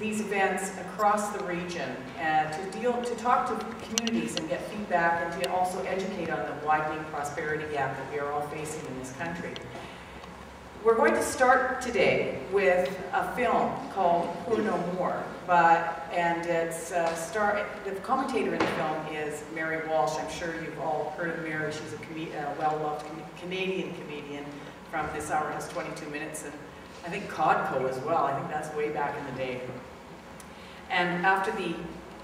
these events across the region to talk to communities and get feedback and to also educate on the widening prosperity gap that we are all facing in this country. We're going to start today with a film called Poor No More, and the commentator in the film is Mary Walsh. I'm sure you've all heard of Mary. She's a well-loved Canadian comedian from This Hour Has 22 Minutes, and I think Codco as well. I think that's way back in the day. And after the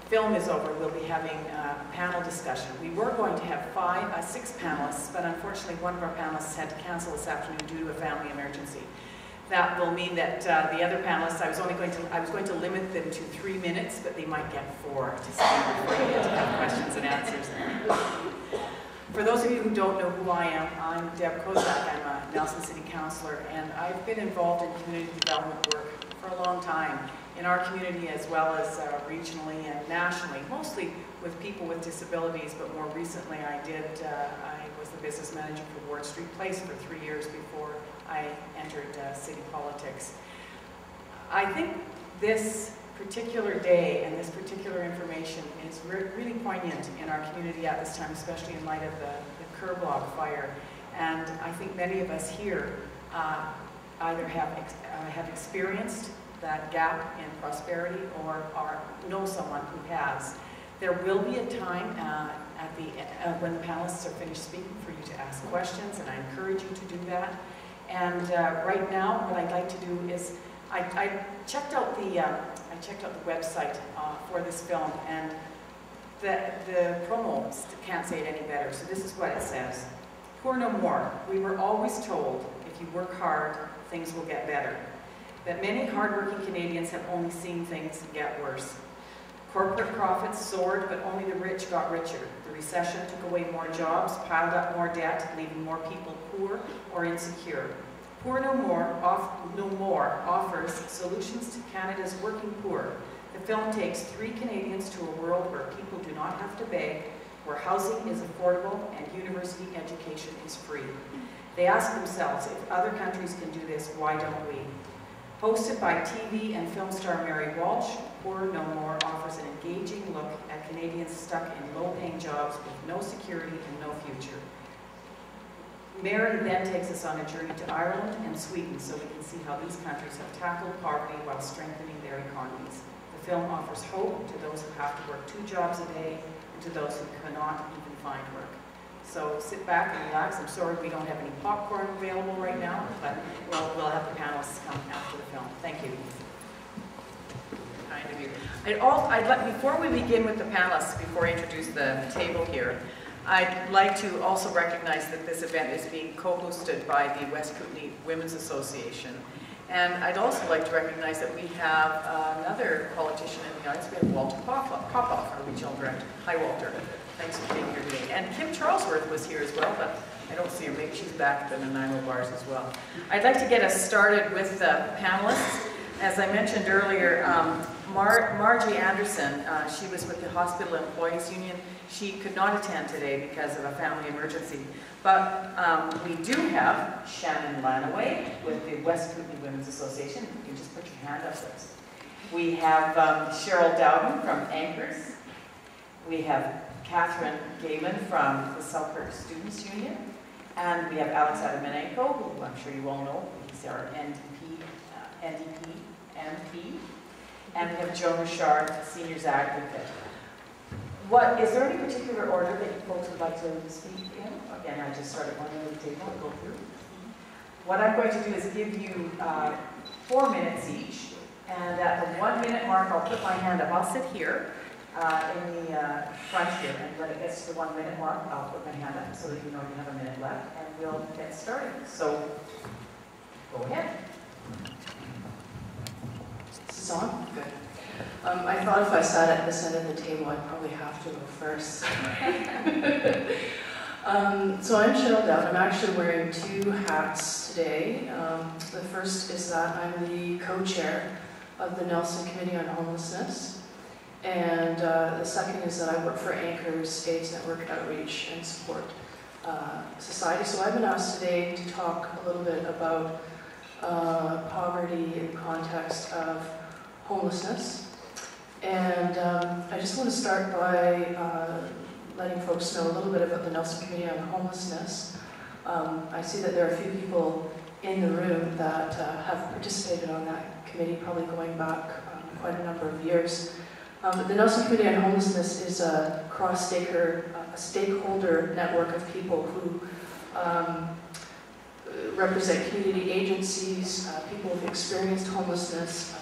film is over, we'll be having a panel discussion. We were going to have 6 panelists, but unfortunately one of our panelists had to cancel this afternoon due to a family emergency. That will mean that the other panelists, I was going to limit them to 3 minutes, but they might get 4 to speak before you get to have questions and answers. For those of you who don't know who I am, I'm Deb Kozak. I'm a Nelson City Councillor, and I've been involved in community development work for a long time, in our community as well as regionally and nationally, mostly with people with disabilities, but more recently I was the business manager for Ward Street Place for 3 years before I entered city politics. I think this particular day and this particular information is really poignant in our community at this time, especially in light of the Kerbog fire. And I think many of us here either have experienced that gap in prosperity or know someone who has. There will be a time when the panelists are finished speaking for you to ask questions, and I encourage you to do that. And right now, what I'd like to do is, I checked out the website for this film, and the promo can't say it any better. So this is what it says: "Poor no more. We were always told if you work hard, things will get better. That many hardworking Canadians have only seen things get worse. Corporate profits soared, but only the rich got richer. The recession took away more jobs, piled up more debt, leaving more people poor or insecure. Poor No More offers solutions to Canada's working poor. The film takes 3 Canadians to a world where people do not have to beg, where housing is affordable and university education is free. They ask themselves, if other countries can do this, why don't we?" Hosted by TV and film star Mary Walsh, Poor No More offers an engaging look at Canadians stuck in low-paying jobs with no security and no future. Mary then takes us on a journey to Ireland and Sweden so we can see how these countries have tackled poverty while strengthening their economies. The film offers hope to those who have to work 2 jobs a day and to those who cannot even find work. So sit back and relax. I'm sorry we don't have any popcorn available right now, but we'll have the panelists come after the film. Thank you. Kind of you. Before we begin with the panelists, before I introduce the table here, I'd like to also recognize that this event is being co-hosted by the West Kootenay Women's Association. And I'd also like to recognize that we have another politician in the audience. We have Walter Popoff, our regional director. Hi, Walter. Thanks for being here today. And Kim Charlesworth was here as well, but I don't see her. Maybe she's back at the Nanaimo bars as well. I'd like to get us started with the panelists. As I mentioned earlier, Margie Anderson, she was with the Hospital Employees Union. She could not attend today because of a family emergency. But we do have Shannon Lanaway with the West Kootenay Women's Association. You can just put your hand up, please. We have Cheryl Dowden from ANKORS. We have Gehman from the Selkirk Students' Union. And we have Atamanenko, who I'm sure you all know. He's our NDP MP. And we have Joan Richard, Seniors Advocate. Is there any particular order that you folks would like to speak in? Again, I just started one at the table and go through. What I'm going to do is give you 4 minutes each. And at the 1 minute mark, I'll put my hand up. I'll sit here in the front here, and when it gets to the 1 minute mark, I'll put my hand up so that you know you have a minute left, and we'll get started. So, go ahead. Is this on? Good. I thought if I sat at this end of the table, I'd probably have to go first. So I'm Cheryl Dowden. I'm actually wearing 2 hats today. The first is that I'm the co-chair of the Nelson Committee on Homelessness. And the second is that I work for ANKORS, AIDS Network Outreach and Support Society. So I've been asked today to talk a little bit about poverty in the context of homelessness. And I just want to start by letting folks know a little bit about the Nelson Committee on Homelessness. I see that there are a few people in the room that have participated on that committee, probably going back quite a number of years. The Nelson Committee on Homelessness is a stakeholder network of people who represent community agencies, people who've experienced homelessness,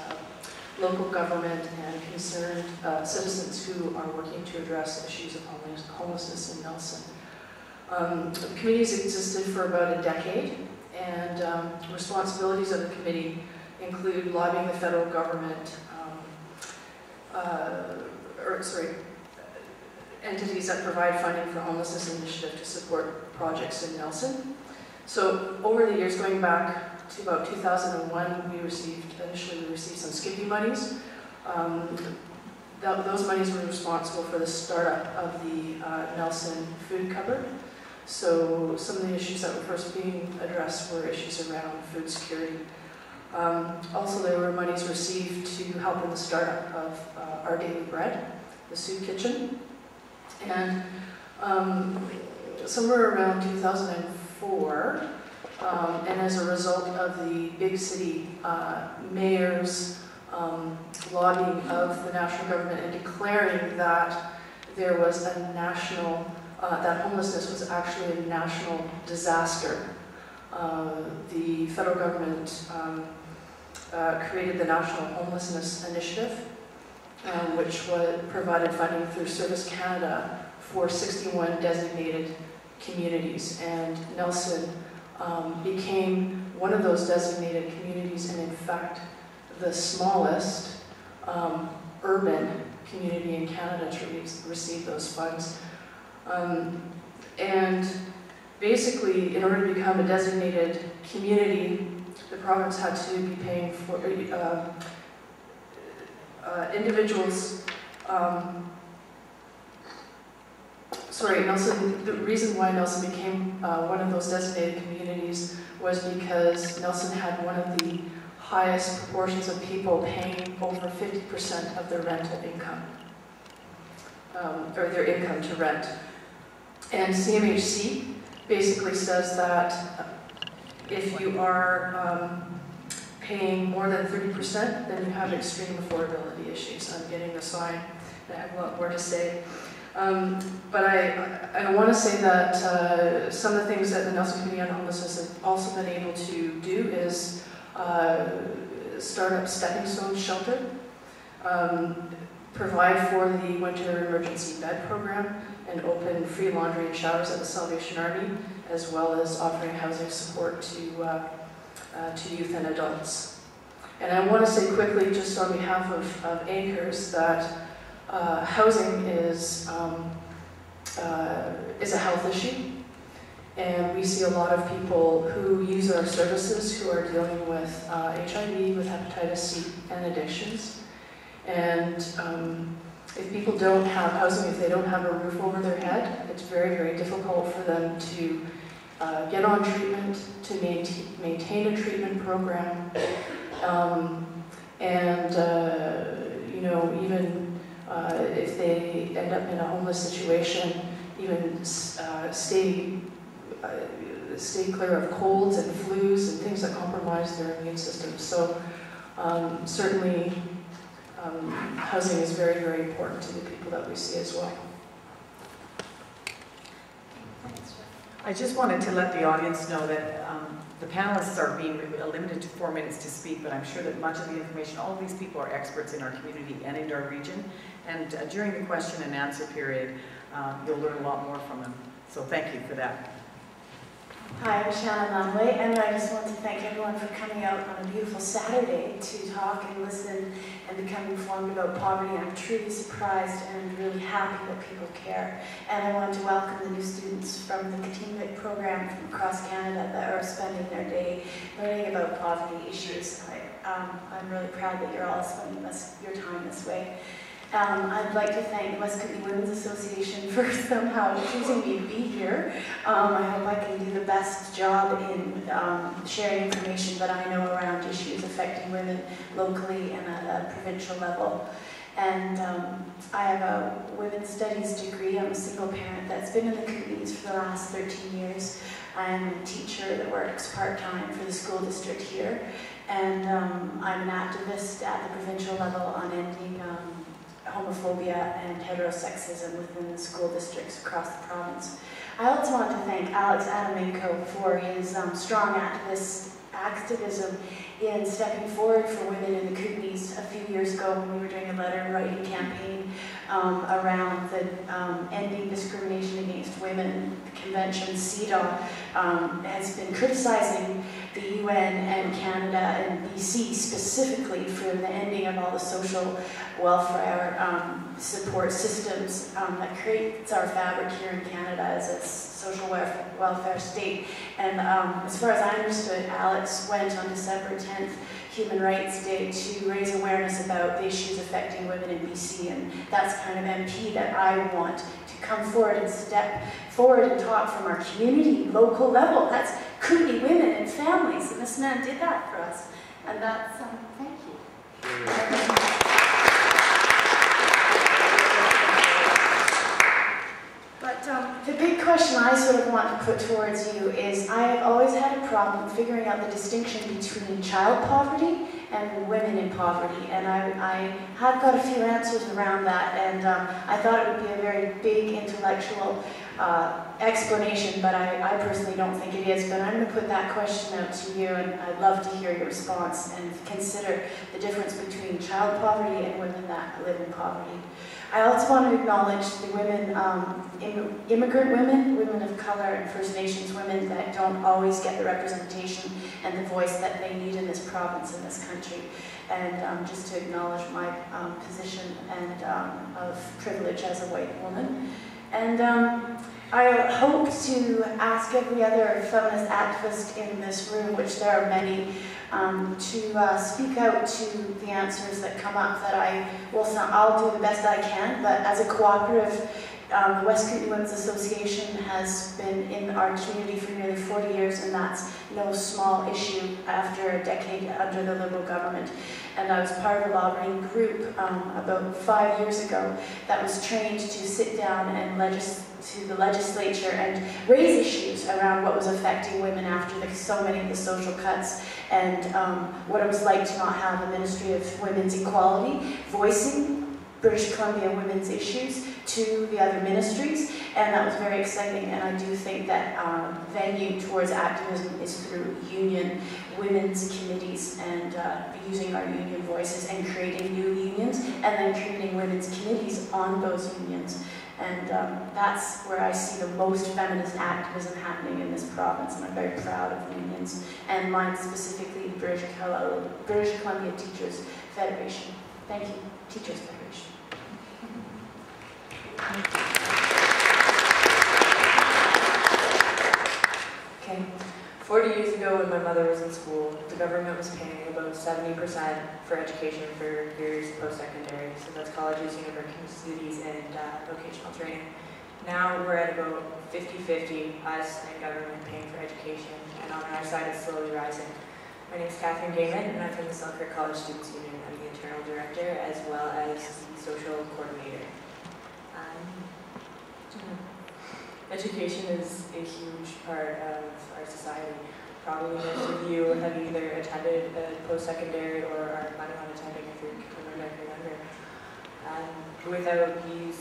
local government, and concerned citizens who are working to address issues of homelessness in Nelson. The committee has existed for about a decade, and responsibilities of the committee include lobbying the federal government, entities that provide funding for homelessness initiative to support projects in Nelson. So over the years, going back to about 2001, we initially received some Skippy monies. Those monies were responsible for the startup of the Nelson food cupboard. So some of the issues that were first being addressed were issues around food security. Also, there were monies received to help in the startup of Our Daily Bread, the soup kitchen. And somewhere around 2004, and as a result of the big city mayor's lobbying of the national government and declaring that there was a national, that homelessness was actually a national disaster, the federal government created the National Homelessness Initiative, which provided funding through Service Canada for 61 designated communities. And Nelson became one of those designated communities, and in fact, the smallest urban community in Canada to receive those funds. And basically, in order to become a designated community, the province had to be paying for individuals. Nelson. The reason why Nelson became one of those designated communities was because Nelson had one of the highest proportions of people paying over 50% of their rental income, or their income to rent. And CMHC basically says that if you are paying more than 30%, then you have extreme affordability issues. I'm getting a sign, I have a lot more to say. But I want to say that some of the things that the Nelson Committee on Homelessness has also been able to do is start up Stepping Stone Shelter, provide for the Winter Emergency Bed Program, and open free laundry and showers at the Salvation Army, as well as offering housing support to youth and adults. And I want to say quickly, just on behalf of ANKORS, that housing is a health issue, and we see a lot of people who use our services who are dealing with HIV, with hepatitis C, and addictions. And if people don't have housing, if they don't have a roof over their head, it's very, very difficult for them to get on treatment, to maintain a treatment program, even if they end up in a homeless situation, even stay clear of colds and flus and things that compromise their immune system. So certainly housing is very, very important to the people that we see as well. I just wanted to let the audience know that the panelists are being limited to 4 minutes to speak, but I'm sure that much of the information, all of these people are experts in our community and in our region. And during the question and answer period, you'll learn a lot more from them. So thank you for that. Hi, I'm Shannon, Lanaway, and I just want to thank everyone for coming out on a beautiful Saturday to talk and listen and become informed about poverty. I'm truly surprised and really happy that people care. And I want to welcome the new students from the Continuate program from across Canada that are spending their day learning about poverty issues. I'm really proud that you're all spending your time this way. I'd like to thank the West Kootenay Women's Association for somehow choosing me to be here. I hope I can do the best job in sharing information that I know around issues affecting women locally and at a provincial level. And I have a women's studies degree. I'm a single parent that's been in the Kootenays for the last 13 years. I'm a teacher that works part-time for the school district here. And I'm an activist at the provincial level on ending homophobia and heterosexism within the school districts across the province. I also want to thank Atamenko for his strong activism in stepping forward for women in the Kootenays a few years ago when we were doing a letter writing campaign around the ending discrimination against women. The convention, CEDAW, has been criticizing the UN and Canada and BC specifically for the ending of all the social welfare support systems that creates our fabric here in Canada as a social welfare state. And as far as I understood, Alex went on December 10th, Human Rights Day, to raise awareness about the issues affecting women in BC, and that's the kind of MP that I want to come forward and step forward and talk from our community, local level. That's Kootenay women and families, and this man did that for us. And that's, thank you. But the big question I sort of want to put towards you is I have always had a problem figuring out the distinction between child poverty and women in poverty, and I have got a few answers around that, and I thought it would be a very big intellectual explanation, but I personally don't think it is. But I'm going to put that question out to you, and I'd love to hear your response and consider the difference between child poverty and women that live in poverty. I also want to acknowledge the women, immigrant women, women of color, and First Nations women that don't always get the representation and the voice that they need in this province, in this country. And just to acknowledge my position and of privilege as a white woman. And I hope to ask every other feminist activist in this room, which there are many, to speak out to the answers that come up that I'll do the best I can, but as a cooperative, the West Kootenay Women's Association has been in our community for nearly 40 years, and that's no small issue after a decade under the Liberal government. And I was part of a lobbying group about 5 years ago that was trained to sit down and to the legislature and raise issues around what was affecting women after so many of the social cuts, and what it was like to not have a Ministry of Women's Equality voicing British Columbia women's issues to the other ministries, and that was very exciting. And I do think that venue towards activism is through union women's committees and using our union voices and creating new unions, and then creating women's committees on those unions. And that's where I see the most feminist activism happening in this province, and I'm very proud of unions, and mine specifically, British Columbia Teachers Federation. Thank you, Teachers Federation. Okay. 40 years ago when my mother was in school, the government was paying about 70% for education for years post-secondary, so that's colleges, universities, and vocational training. Now we're at about 50-50, us and government paying for education, and on our side it's slowly rising. My name is Gehman, and I'm from the Selkirk College Students Union. I'm the internal director as well as the social coordinator. Education is a huge part of our society. Probably most of you have either attended a post-secondary or are planning on attending if you're younger. Without these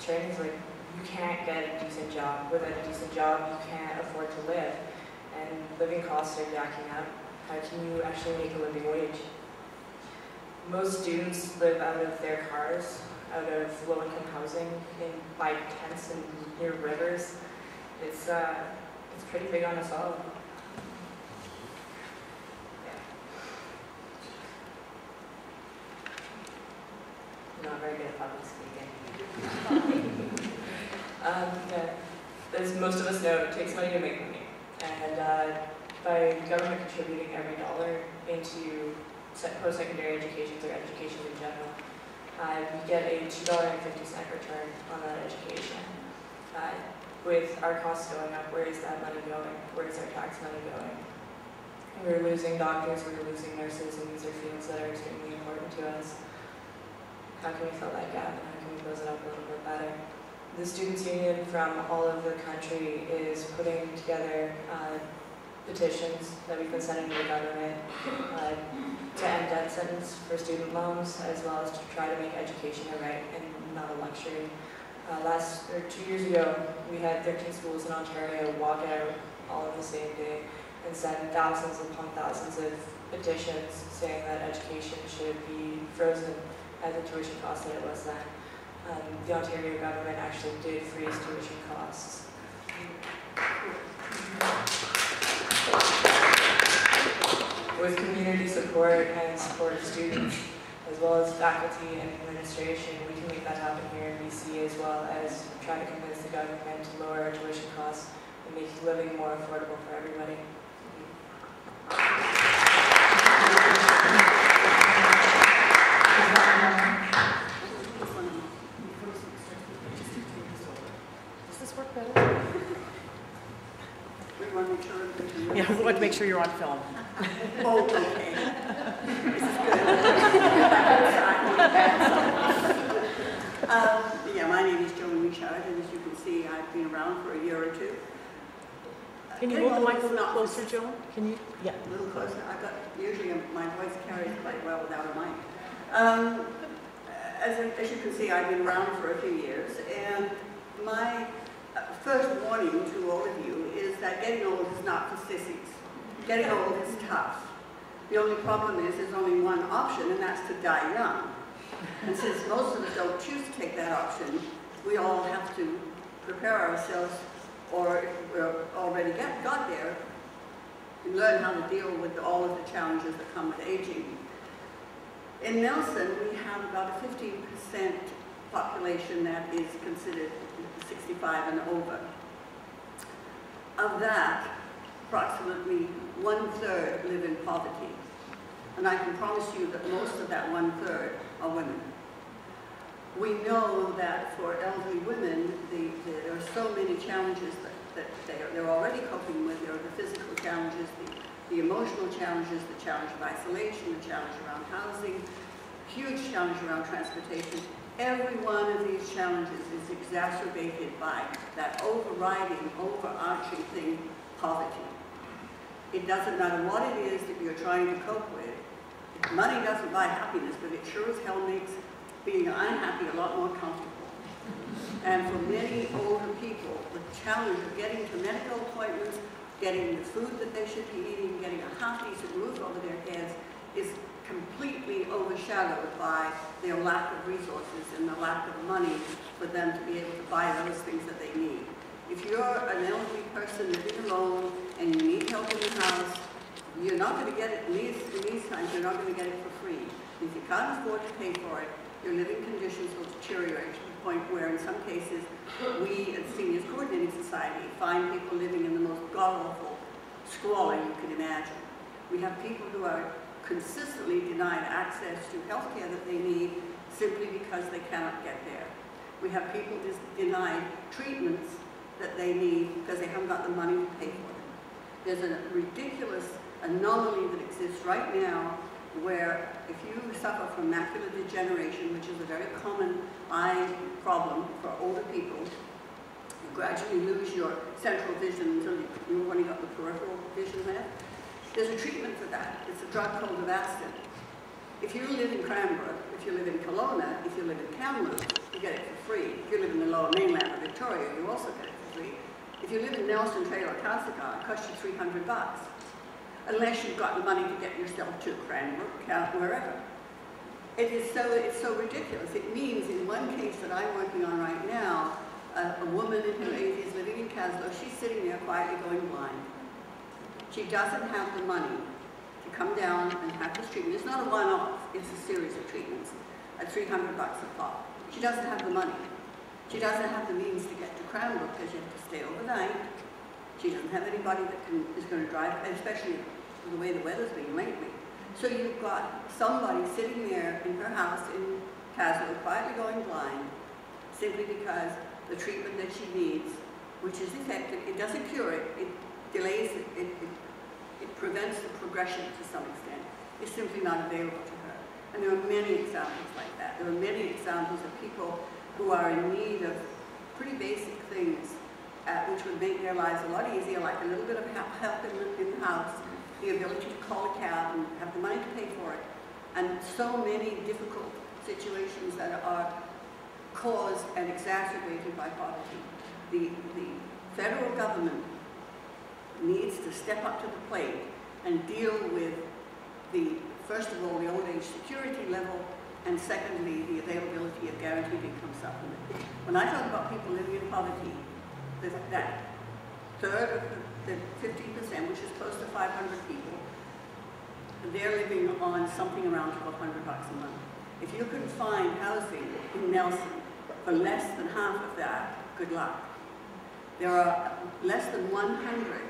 trainings, like, you can't get a decent job. Without a decent job, you can't afford to live. And living costs are jacking up. How can you actually make a living wage? Most students live out of their cars, out of low-income housing, by tents and near rivers. It's pretty big on us all. Yeah. Not very good at public speaking. As most of us know, it takes money to make money. And by government contributing every dollar into post-secondary education or education in general, you get a $2.50 return on that education. With our costs going up, where is that money going? Where is our tax money going? We're losing doctors, we're losing nurses, and these are fields that are extremely important to us. How can we fill that gap, and how can we close it up a little bit better? The Students' Union from all over the country is putting together petitions that we've been sending to the government to end debt sentence for student loans, as well as to try to make education a right and not a luxury. 2 years ago, we had 13 schools in Ontario walk out all on the same day and send thousands upon thousands of petitions saying that education should be frozen at the tuition cost that it was then. The Ontario government actually did freeze tuition costs. With community support and support of students, as well as faculty and administration, we can make that happen here in BC, as well as try to convince the government to lower our tuition costs and make living more affordable for everybody. Does this work better? We want to make sure. Yeah, we want to make sure you're on film. Oh, okay. This is good. Yeah, my name is Punchard, and as you can see, I've been around for a year or two. Can you hold the mic a little closer, Joan? Can you? Yeah. A little closer. Usually my voice carries quite well without a mic. As you can see, I've been around for a few years, and my first warning to all of you is that getting old is not for sissies. Getting old is tough. The only problem is there's only one option, and that's to die young. And since most of us don't choose to take that option, we all have to prepare ourselves, or if we're already got there, and learn how to deal with all of the challenges that come with aging. In Nelson, we have about a 15% population that is considered 65 and over. Of that, approximately 1/3 live in poverty. And I can promise you that most of that 1/3 are women. We know that for elderly women, there are so many challenges that they're already coping with. There are the physical challenges, the emotional challenges, the challenge of isolation, the challenge around housing, huge challenge around transportation. Every one of these challenges is exacerbated by that overriding, overarching thing, poverty. It doesn't matter what it is that you're trying to cope with. Money doesn't buy happiness, but it sure as hell makes being unhappy a lot more comfortable. And for many older people, the challenge of getting to medical appointments, getting the food that they should be eating, getting a half-decent roof over their heads is completely overshadowed by their lack of resources and the lack of money for them to be able to buy those things that they need. If you're an elderly person living alone and you need help in the house, you're not going to get it in these times, you're not going to get it for free. If you can't afford to pay for it, your living conditions will deteriorate to the point where in some cases we at Seniors Coordinating Society find people living in the most god-awful squalor you can imagine. We have people who are consistently denied access to health care that they need simply because they cannot get there. We have people denied treatments that they need because they haven't got the money to pay for them. There's a ridiculous anomaly that exists right now where if you suffer from macular degeneration, which is a very common eye problem for older people, you gradually lose your central vision until you've only got the peripheral vision left. There's a treatment for that. It's a drug called Avastin. If you live in Cranbrook, if you live in Kelowna, if you live in Kamloops, you get it for free. If you live in the Lower Mainland of Victoria, you also get it for free. If you live in Nelson, Trail, or Kozak, it costs you $300. Unless you've got the money to get yourself to Cranbrook, wherever. It's so ridiculous. It means in one case that I'm working on right now, a woman in her 80s living in Caslow, she's sitting there quietly going blind. She doesn't have the money to come down and have this treatment. It's not a one-off, it's a series of treatments at $300 a pop. She doesn't have the money. She doesn't have the means to get to Cranbrook because you have to stay overnight. She doesn't have anybody that is going to drive, especially the way the weather's been lately. So you've got somebody sitting there in her house in has her quietly going blind simply because the treatment that she needs, which is effective, it doesn't cure it, it delays it, it prevents the progression to some extent, is simply not available to her. And there are many examples like that. There are many examples of people who are in need of pretty basic things which would make their lives a lot easier, like a little bit of help in the house, the ability to call a cab and have the money to pay for it, and so many difficult situations that are caused and exacerbated by poverty. The federal government needs to step up to the plate and deal with first of all, the old age security level, and secondly, the availability of guaranteed income supplement. When I talk about people living in poverty, that third of the 15%, which is close to 500 people, they're living on something around $1,200 a month. If you can find housing in Nelson for less than half of that, good luck. There are less than 100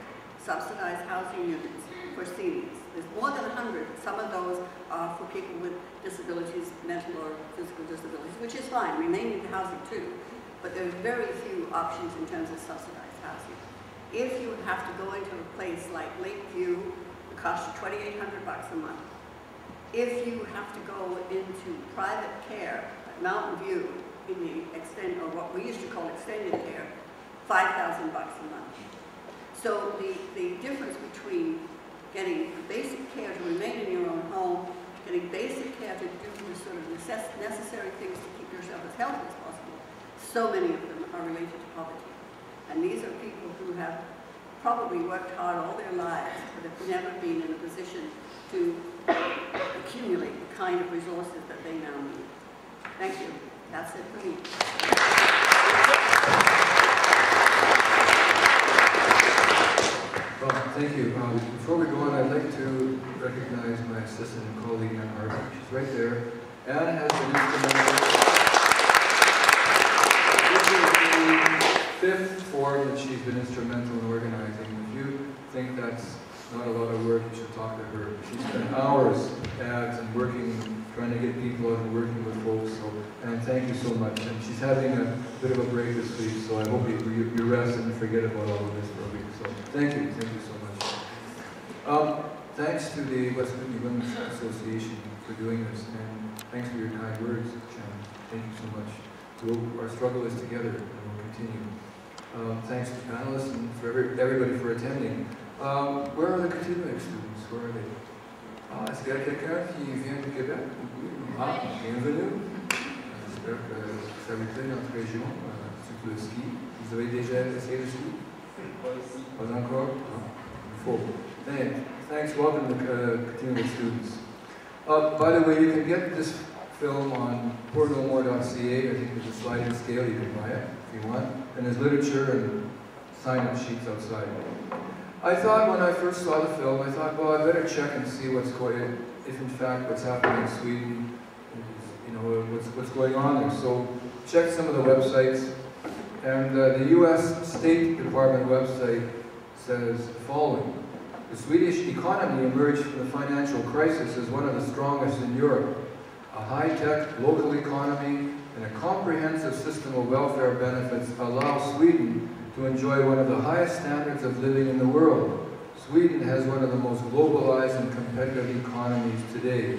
subsidized housing units for seniors. There's more than 100. Some of those are for people with disabilities, mental or physical disabilities, which is fine. We may need the housing too. But there's very few options in terms of subsidized housing. If you have to go into a place like Lakeview, it costs you $2,800 a month. If you have to go into private care at Mountain View in the or what we used to call extended care, $5,000 a month. So the difference between getting basic care to remain in your own home, getting basic care to do the sort of necessary things to keep yourself as healthy as possible, so many of them are related to poverty. And these are people who have probably worked hard all their lives, but have never been in a position to accumulate the kind of resources that they now need. Thank you. That's it for me. Well, thank you. Before we go on, I'd like to recognize my assistant and colleague, Ann. She's right there. Ann has been instrumental. This is the fifth forum that she's been instrumental in organizing. If you think that's not a lot of work, you should talk to her. She's spent hours ads and working, trying to get people out and working with folks. So, and thank you so much. And she's having a bit of a break this week, so I hope you rest and forget about all of this for a week. So thank you so much. Thanks to the West Whitney Women's Association for doing this, and thanks for your kind words, Shannon. Thank you so much. Our struggle is together, and we'll continue. Thanks to the panelists and for everybody for attending. Where are the continuing students? Where are they? Est-ce qu'il y a quelqu'un qui vient du Québec? Ah, bienvenue. J'espère que ça vous plaît notre région, surtout le ski. Vous avez déjà essayé le ski? Pas encore? Il faut. Thanks. Welcome to continuing students. By the way, you can get this film on poornomore.ca. I think there's a sliding scale. You can buy it if you want. And there's literature and sign-up sheets outside. I thought when I first saw the film, I thought, well, I better check and see what's going, if in fact what's happening in Sweden, you know, what's going on there. So check some of the websites, and the U.S. State Department website says the following: the Swedish economy emerged from the financial crisis as one of the strongest in Europe. A high-tech local economy and a comprehensive system of welfare benefits allow Sweden to enjoy one of the highest standards of living in the world. Sweden has one of the most globalized and competitive economies today.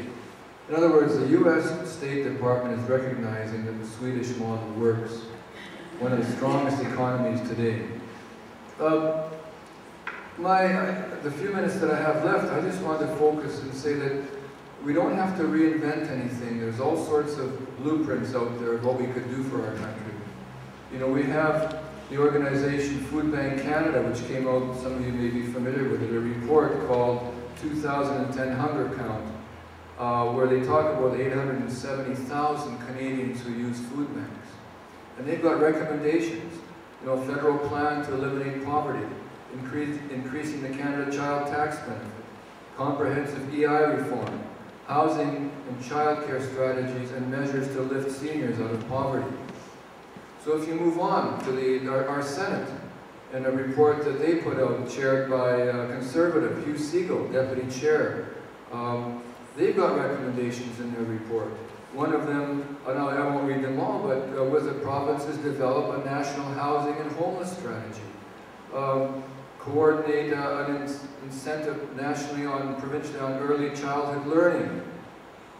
In other words, the U.S. State Department is recognizing that the Swedish model works. One of the strongest economies today. The few minutes that I have left, I just want to focus and say that we don't have to reinvent anything. There's all sorts of blueprints out there of what we could do for our country. You know, we have the organization Food Bank Canada, which came out, some of you may be familiar with it, a report called 2010 Hunger Count, where they talk about 870,000 Canadians who use food banks. And they've got recommendations. You know, a federal plan to eliminate poverty, increasing the Canada Child Tax Benefit, comprehensive EI reform, housing and childcare strategies and measures to lift seniors out of poverty. So if you move on to our Senate and a report that they put out, chaired by Conservative Hugh Segal, Deputy Chair, they've got recommendations in their report. One of them, no, I won't read them all, but was the provinces develop a national housing and homeless strategy. Coordinate an incentive nationally provincially on early childhood learning.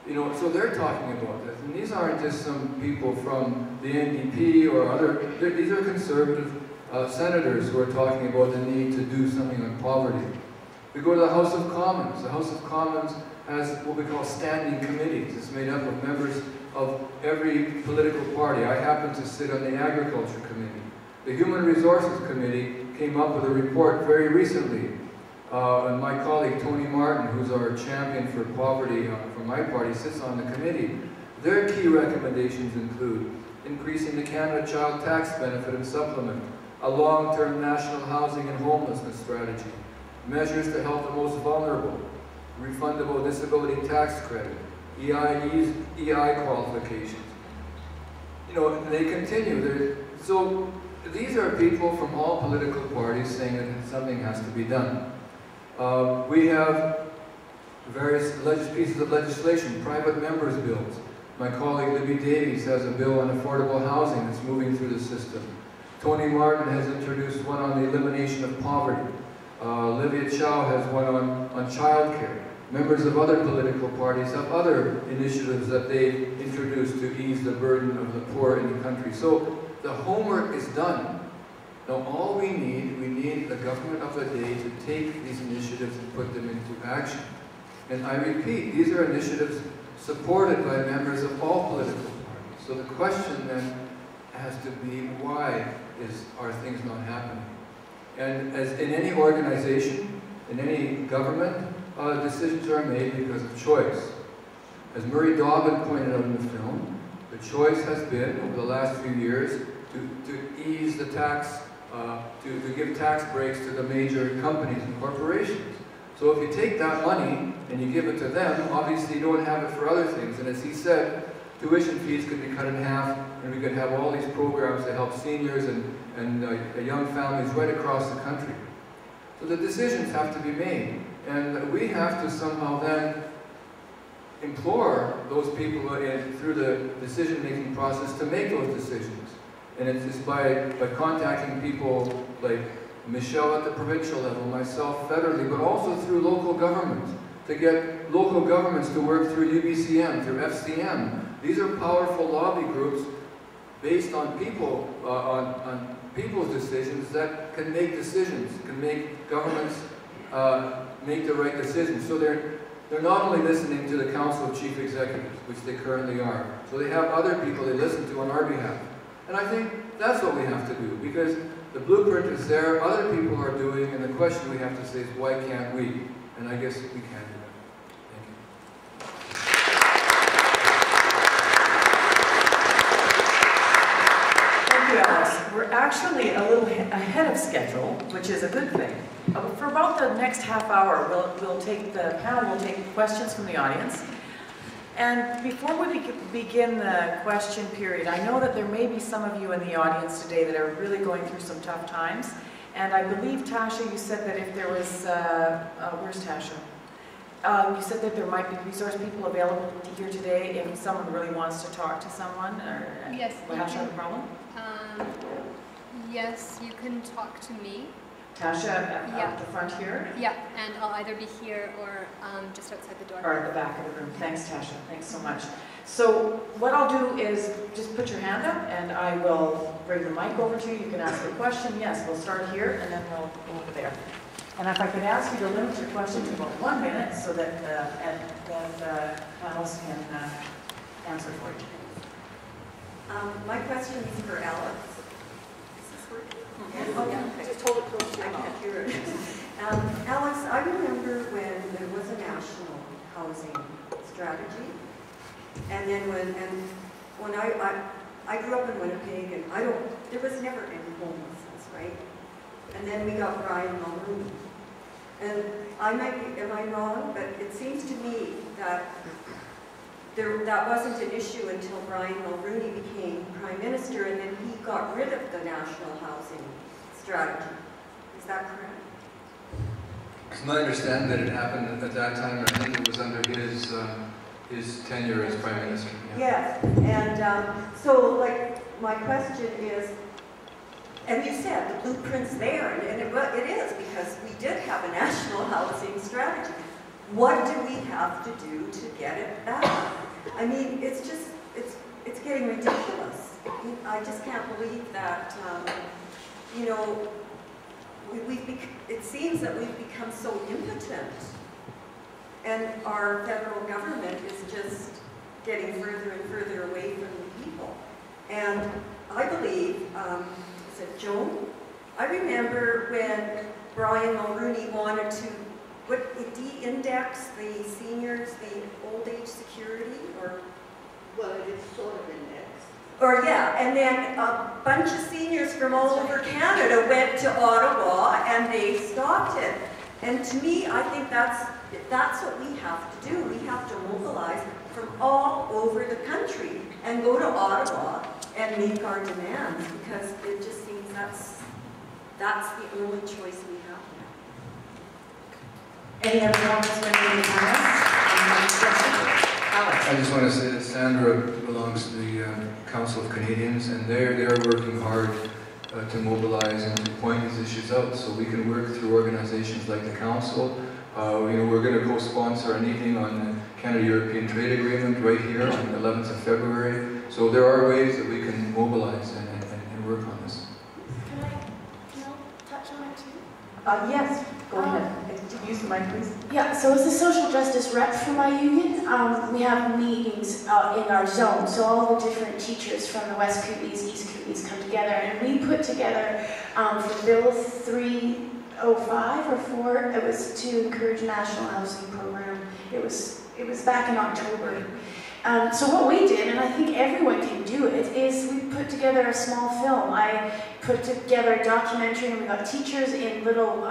You know, so they're talking about this. And these aren't just some people from the NDP or other, these are conservative senators who are talking about the need to do something on poverty. We go to the House of Commons. The House of Commons has what we call standing committees. It's made up of members of every political party. I happen to sit on the Agriculture Committee. The Human Resources Committee came up with a report very recently. And my colleague Tony Martin, who's our champion for poverty from my party, sits on the committee. Their key recommendations include increasing the Canada Child Tax Benefit and Supplement, a long-term national housing and homelessness strategy, measures to help the most vulnerable, refundable disability tax credit, EI qualifications. You know, they continue. So these are people from all political parties saying that something has to be done. We have various pieces of legislation, private members' bills. My colleague Libby Davies has a bill on affordable housing that's moving through the system. Tony Martin has introduced one on the elimination of poverty. Olivia Chow has one on childcare. Members of other political parties have other initiatives that they've introduced to ease the burden of the poor in the country. So the homework is done. Now all we need the government of the day to take these initiatives and put them into action. And I repeat, these are initiatives supported by members of all political parties. So the question then has to be, why are things not happening? And as in any organization, in any government, decisions are made because of choice. As Mary Dowden pointed out in the film, the choice has been, over the last few years, to ease the tax, to give tax breaks to the major companies and corporations. So if you take that money and you give it to them, obviously you don't have it for other things. And as he said, tuition fees could be cut in half, and we could have all these programs to help seniors and young families right across the country. So the decisions have to be made. And we have to somehow then implore those people through the decision-making process to make those decisions. And it's by contacting people like Michelle at the provincial level, myself federally, but also through local governments, to get local governments to work through UBCM, through FCM. These are powerful lobby groups based on people, on people's decisions that can make decisions, can make governments make the right decisions. So they're not only listening to the Council of Chief Executives, which they currently are, so they have other people they listen to on our behalf. And I think that's what we have to do, because the blueprint is there, other people are doing, and the question we have to say is, why can't we? And I guess we can do that. Thank you, Alex. We're actually a little ahead of schedule, which is a good thing. For about the next half hour, the panel will take questions from the audience. And before we begin the question period, I know that there may be some of you in the audience today that are really going through some tough times. And I believe, Tasha, you said that if there was, where's Tasha? You said that there might be resource people available here today if someone really wants to talk to someone, or yes, Tasha, have a problem? Yes, you can talk to me. Tasha, at the front here? Yeah, and I'll either be here or just outside the door. Or at the back of the room. Thanks, Tasha. Thanks so much. So what I'll do is just put your hand up and I will bring the mic over to you. You can ask a question. Yes, we'll start here and then we'll go over there. And if I could ask you to limit your question to about 1 minute so that the panelists can answer for you. My question is for Alex. Yes. Oh, yeah. Okay. Just hold it close to your mouth. I can't hear it. Alex, I remember when there was a national housing strategy, and then when I grew up in Winnipeg, and there was never any homelessness, right? And then we got Brian Mulroney, and am I wrong? But it seems to me that that wasn't an issue until Brian Mulroney became Prime Minister, and then he got rid of the national housing strategy. Is that correct? It's my understanding that it happened at that time. I think it was under his his tenure as Prime Minister. Yes, and so like my question is, and you said the blueprint's there, and it is, because we did have a national housing strategy. What do we have to do to get it back? I mean, it's just, it's getting ridiculous. I just can't believe that, you know, it seems that we've become so impotent, and our federal government is just getting further and further away from the people. And I believe, is it Joan? I remember when Brian Mulrooney wanted to de-index the seniors, the old age security, or? Well, it is sort of indexed. Or yeah, and then a bunch of seniors from all over Canada went to Ottawa and they stopped it. And to me, I think that's what we have to do. We have to mobilize from all over the country and go to Ottawa and make our demands, because it just seems that's the only choice we have now. Any other comments from any of the panelists? Alex. I just want to say that Sandra belongs to the Council of Canadians, and they're working hard to mobilize and to point these issues out, so we can work through organizations like the Council. You know, we're going to co-sponsor an evening on the Canada-European Trade Agreement right here on the 11th of February. So there are ways that we can mobilize and work on this. Can I touch on it too? Yes, go ahead. Use the mic, please. Yeah, so as a social justice rep for my union, we have meetings in our zone. So all the different teachers from the West Kootenays, East Kootenays come together, and we put together for Bill 305 or 4, it was to encourage a national housing program. It was back in October. So what we did, and I think everyone can do it, is we put together a small film. I put together a documentary, and we got teachers in little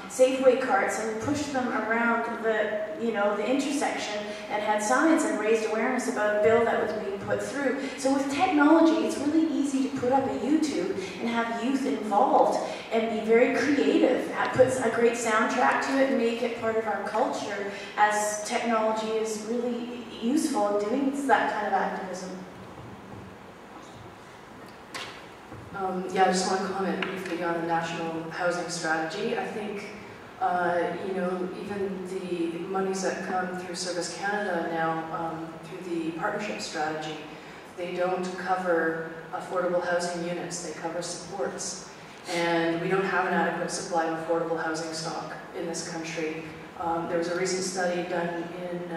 Safeway carts, and we pushed them around the intersection and had signs and raised awareness about a bill that was being put through. So with technology, it's really easy to put up a YouTube and have youth involved and be very creative. That puts a great soundtrack to it and make it part of our culture, as technology is really useful in doing that kind of activism. Yeah, I just want to comment briefly on the national housing strategy. I think, you know, even the monies that come through Service Canada now through the partnership strategy, they don't cover affordable housing units, they cover supports. And we don't have an adequate supply of affordable housing stock in this country. There was a recent study done in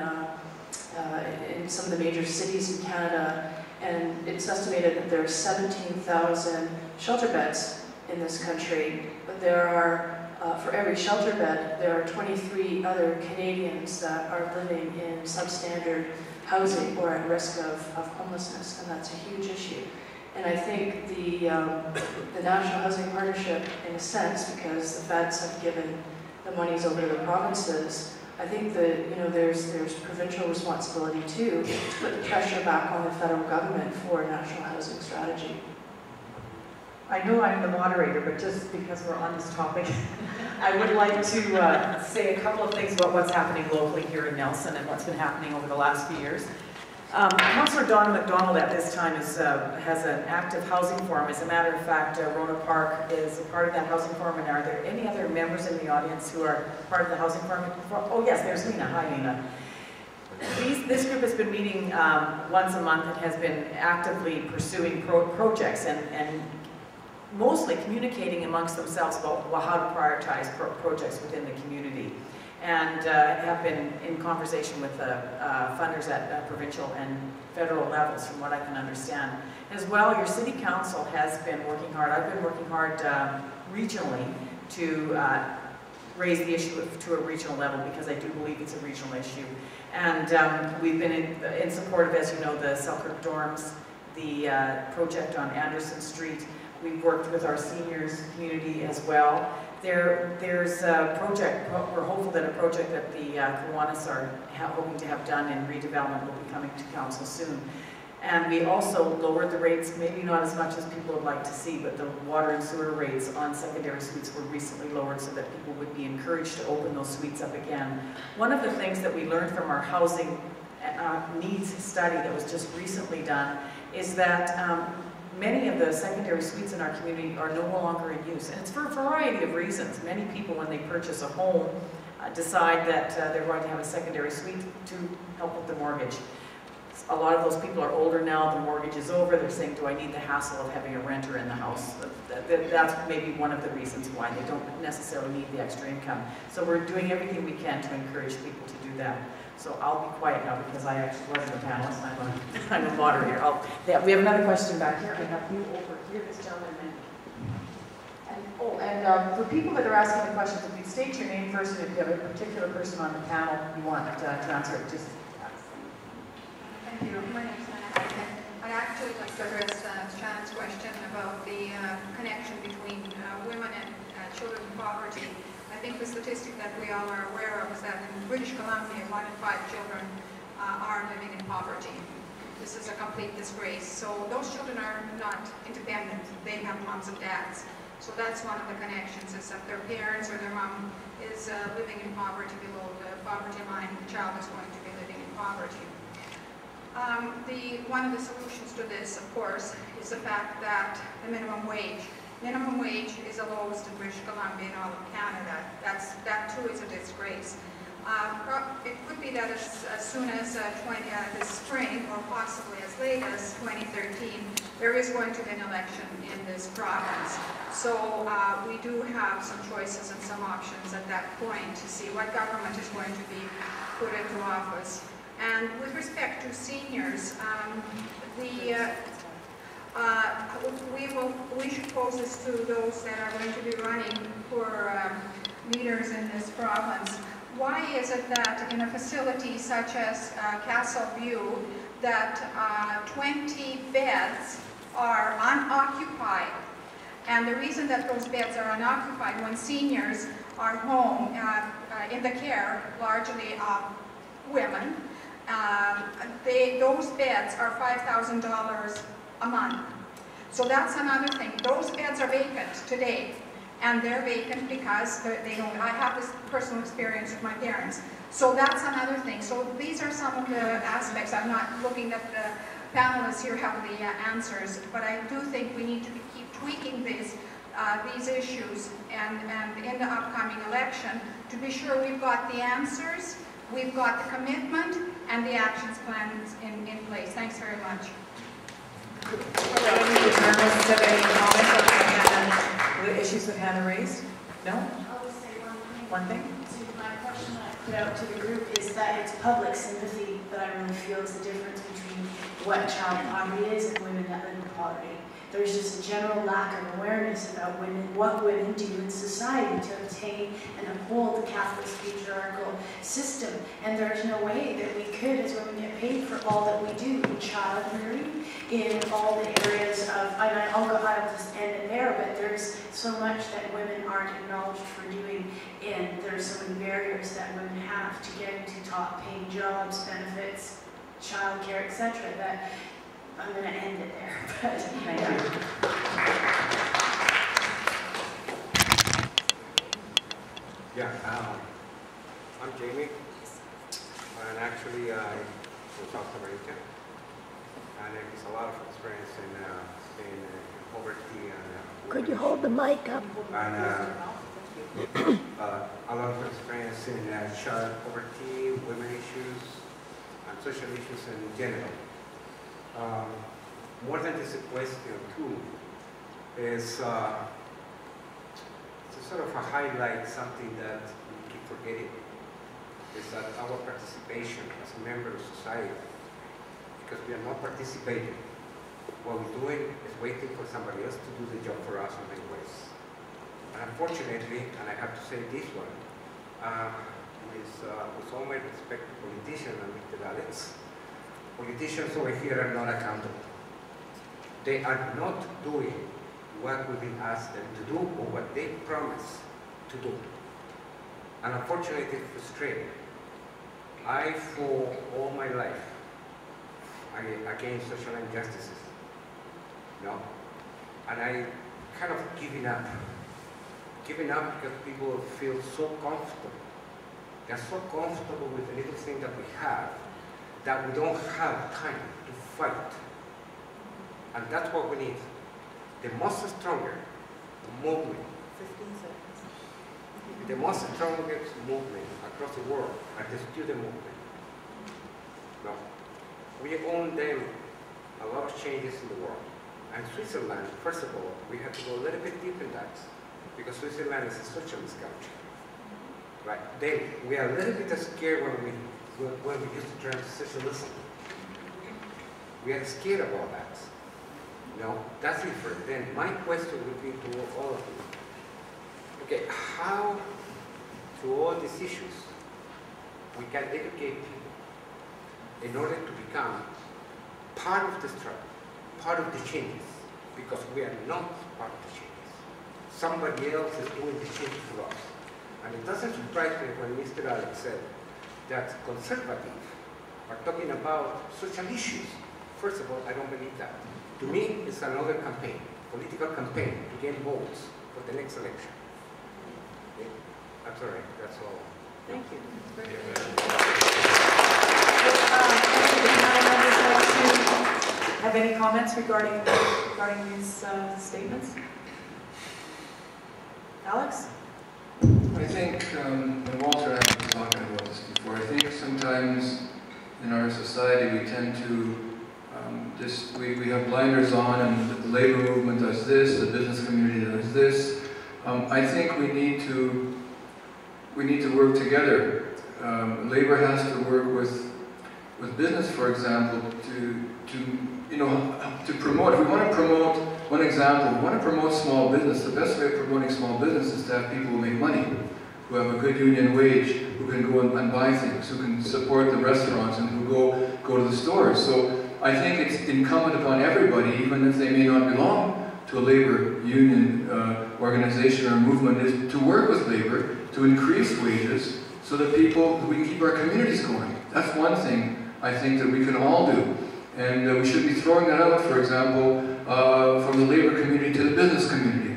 some of the major cities in Canada, and it's estimated that there are 17,000 shelter beds in this country, but there are, for every shelter bed, there are 23 other Canadians that are living in substandard housing or at risk of homelessness, and that's a huge issue. And I think the National Housing Partnership, in a sense, because the feds have given the monies over to the provinces, I think that, you know, there's provincial responsibility too to put the pressure back on the federal government for a national housing strategy. I know I'm the moderator, but just because we're on this topic, I would like to say a couple of things about what's happening locally here in Nelson and what's been happening over the last few years. Councillor Don McDonald at this time has an active housing forum. As a matter of fact, Rona Park is a part of that housing forum. And are there any other members in the audience who are part of the housing forum? Oh yes, there's Lena. Hi Lena. This group has been meeting once a month and has been actively pursuing projects and mostly communicating amongst themselves about how to prioritize projects within the community. And have been in conversation with funders at provincial and federal levels, from what I can understand. As well, your city council has been working hard. I've been working hard regionally to raise the issue to a regional level, because I do believe it's a regional issue. And we've been in support of, as you know, the Selkirk dorms, the project on Anderson Street. We've worked with our seniors community as well. There's a project, we're hopeful that a project that the Kiwanis are hoping to have done in redevelopment will be coming to council soon. And we also lowered the rates, maybe not as much as people would like to see, but the water and sewer rates on secondary suites were recently lowered so that people would be encouraged to open those suites up again. One of the things that we learned from our housing needs study that was just recently done is that many of the secondary suites in our community are no longer in use, and it's for a variety of reasons. Many people, when they purchase a home, decide that they're going to have a secondary suite to help with the mortgage. A lot of those people are older now, the mortgage is over, they're saying, do I need the hassle of having a renter in the house? That's maybe one of the reasons why they don't necessarily need the extra income. So we're doing everything we can to encourage people to do that. So I'll be quiet now because I actually wasn't a panelist, I'm a moderator. We have another question back here. I have you over here, this gentleman. And for people that are asking the questions, if you state your name first, and if you have a particular person on the panel you want to answer it, just Thank you. My name is Lanaway. I'd actually like to address Shannon's question about the connection between women and children in poverty. I think the statistic that we all are aware of is that in British Columbia, 1 in 5 children are living in poverty. This is a complete disgrace. So those children are not independent. They have moms and dads. So that's one of the connections, is that their parents or their mom is living in poverty below the poverty line. The child is going to be living in poverty. One of the solutions to this, of course, is the fact that the minimum wage is the lowest in British Columbia and all of Canada. That too is a disgrace. It could be that as soon as this spring, or possibly as late as 2013, there is going to be an election in this province. So we do have some choices and some options at that point to see what government is going to be put into office. And with respect to seniors, we should pose this to those that are going to be running for leaders in this province. Why is it that in a facility such as Castle View, that 20 beds are unoccupied? And the reason that those beds are unoccupied, when seniors are home in the care largely of women, those beds are $5,000 a month. So that's another thing. Those beds are vacant today, and they're vacant because they don't. I have this personal experience with my parents. So that's another thing. So these are some of the aspects. I'm not looking at the panelists here have the answers, but I do think we need to keep tweaking these issues, and in the upcoming election, to be sure we've got the answers, we've got the commitment, and the actions plans in place. Thanks very much. Any journalists have any comments on the issues that Hannah raised? No? I'll just say One thing? My question that I put out to the group is that it's public sympathy that I really feel is the difference between what child poverty is and women that live in poverty. There's just a general lack of awareness about women, what women do in society to obtain and uphold the capitalist patriarchal system. And there's no way that we could, as women, get paid for all that we do in child rearing, in all the areas of, and I'll just end it there, but there's so much that women aren't acknowledged for doing, and there's so many barriers that women have to get into top paying jobs, benefits, childcare, etc., that I'm going to end it there. But Thank you. Yeah, I'm Jamie, and actually I'm from South America, and there's a lot of experience in poverty and could you hold the mic up? And a lot of experience in child poverty, women issues, and social issues in general. More than just a question too, is to sort of a highlight something that we keep forgetting, is that our participation as a member of society, because we are not participating. What we're doing is waiting for somebody else to do the job for us in many ways. And unfortunately, and I have to say this one, with all my respect to politicians and Mr. Alex, politicians over here are not accountable. They are not doing what we've been asked them to do or what they promised to do. And unfortunately, it's frustrating. For all my life, against social injustices, and I kind of giving up because people feel so comfortable. They're so comfortable with the little thing that we have, that we don't have time to fight. And that's what we need. The most stronger movement, 15 seconds. the most strongest movement across the world are the student movement. No, we own them a lot of changes in the world. And Switzerland, first of all, we have to go a little bit deep in that, because Switzerland is a socialist country. Right? Then we are a little bit scared when we use the term socialism. We are scared about that. No, that's different. Then my question would be to all of you. Okay, how, through all these issues, we can educate people in order to become part of the struggle, part of the changes, because we are not part of the changes. Somebody else is doing the change for us. And it doesn't surprise me when Mr. Alex said that conservatives are talking about social issues. First of all, I don't believe that. To me, it's another campaign, political campaign to gain votes for the next election. Okay? That's all right, that's all. Thank you. That's very good. Have any comments regarding these statements? Alex? I think, and Walter and I have been talking about this before, I think sometimes in our society we tend to we have blinders on, and the labor movement does this, the business community does this. I think we need to work together. Labor has to work with business, for example, to promote. If we want to promote, one example, we want to promote small business. The best way of promoting small business is to have people who make money, who have a good union wage, who can go and buy things, who can support the restaurants, and who go to the stores. So I think it's incumbent upon everybody, even if they may not belong to a labor union organization or movement, is to work with labor to increase wages so that we can keep our communities going. That's one thing I think that we can all do. And we should be throwing that out, for example, from the labor community to the business community.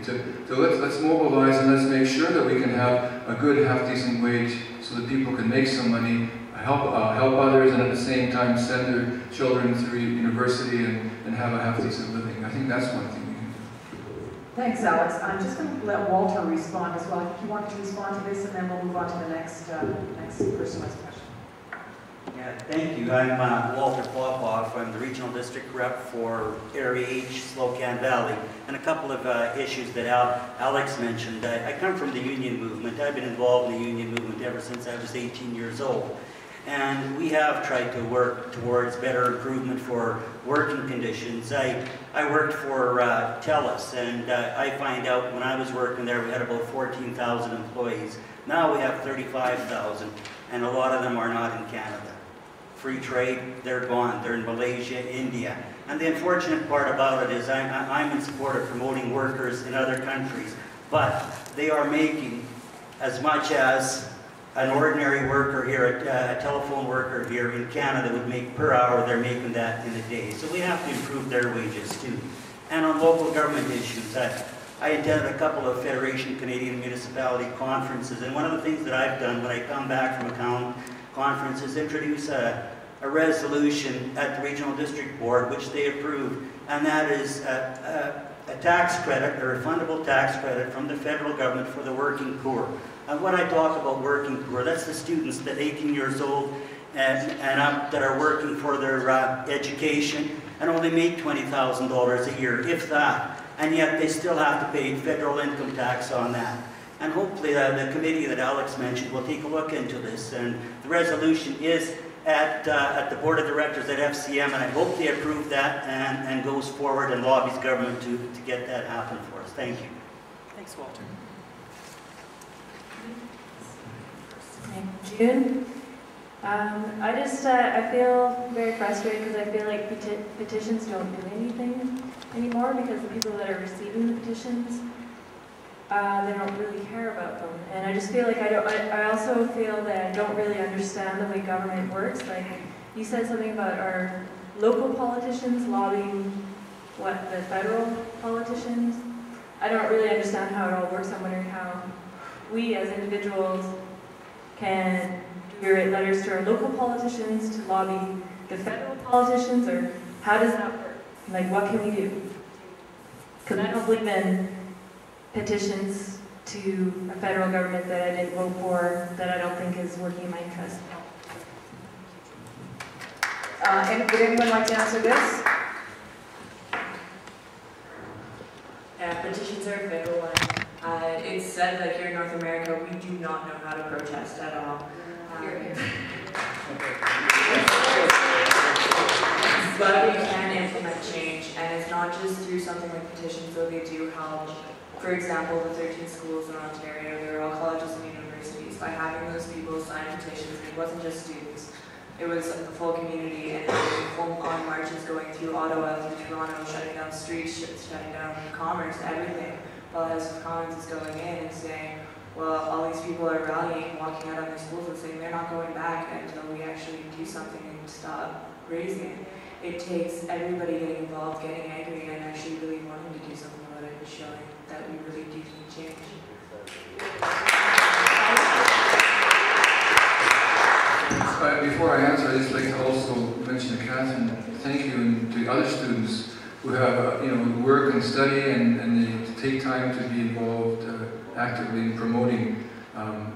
Let's mobilize and let's make sure that we can have a good, half-decent wage so that people can make some money, help others, and at the same time send their children through university and have a half-decent living. I think that's one thing we can do. Thanks, Alex. I'm just going to let Walter respond as well. If you want to respond to this, and then we'll move on to the next person who has a question. Yeah, thank you. I'm Walter Popoff. I'm the regional district rep for Area H, Slocan Valley, and a couple of issues that Alex mentioned. I come from the union movement. I've been involved in the union movement ever since I was 18 years old. And we have tried to work towards better improvement for working conditions. I worked for TELUS, and I find out when I was working there we had about 14,000 employees. Now we have 35,000, and a lot of them are not in Canada. Free trade, they're gone. They're in Malaysia, India. And the unfortunate part about it is I'm in support of promoting workers in other countries, but they are making as much as an ordinary worker here, a telephone worker here in Canada would make per hour. They're making that in a day. So we have to improve their wages too. And on local government issues, I attended a couple of Federation Canadian Municipality conferences, and one of the things that I've done when I come back from a conference is introduce a resolution at the Regional District Board, which they approved, and that is a tax credit, a refundable tax credit from the federal government for the working poor. And when I talk about working poor, that's the students that 18 years old and up that are working for their education and only make $20,000 a year, if that, and yet they still have to pay federal income tax on that. And hopefully the committee that Alex mentioned will take a look into this. And the resolution is at the Board of Directors at FCM, and I hope they approve that and goes forward and lobbies government to get that happen for us. Thank you. Thanks, Walter. June. I feel very frustrated because I feel like petitions don't do anything anymore, because the people that are receiving the petitions, they don't really care about them. And I just feel like I also feel that I don't really understand the way government works. Like, you said something about our local politicians lobbying the federal politicians. I don't really understand how it all works. I'm wondering how we as individuals can write letters to our local politicians to lobby the federal politicians, or how does that work? Like, what can we do? Because I don't believe in petitions to a federal government that I didn't vote for, that I don't think is working in my interest. And would anyone like to answer this? Petitions are a federal one. It's said that here in North America, we do not know how to protest at all. But we can implement change, and it's not just through something like petitions, though they do help. For example, the 13 schools in Ontario, they're all colleges and universities. By having those people sign petitions, it wasn't just students, it was the full community, and full-on marches going through Ottawa, through Toronto, shutting down streets, shutting down commerce, everything. While House of Commons is going in and saying, well, all these people are rallying, walking out on their schools and saying they're not going back until we actually do something and stop raising it. It takes everybody getting involved, getting angry, and actually really wanting to do something about it and showing that we really do need change. Before I answer, I'd just like to also mention to Catherine, thank you, and to other students who have, who work and study and they take time to be involved actively in promoting a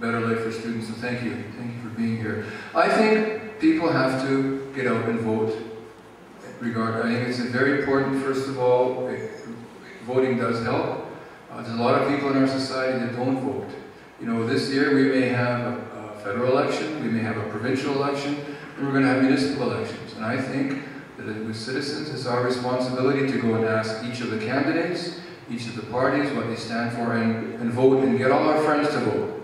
better life for students. So thank you for being here. I think people have to get out and vote. I think it's very important. First of all, voting does help. There's a lot of people in our society that don't vote. This year we may have a federal election, we may have a provincial election, and we're going to have municipal elections. And I think that with citizens, it's our responsibility to go and ask each of the candidates, each of the parties, what they stand for, and vote, and get all our friends to vote.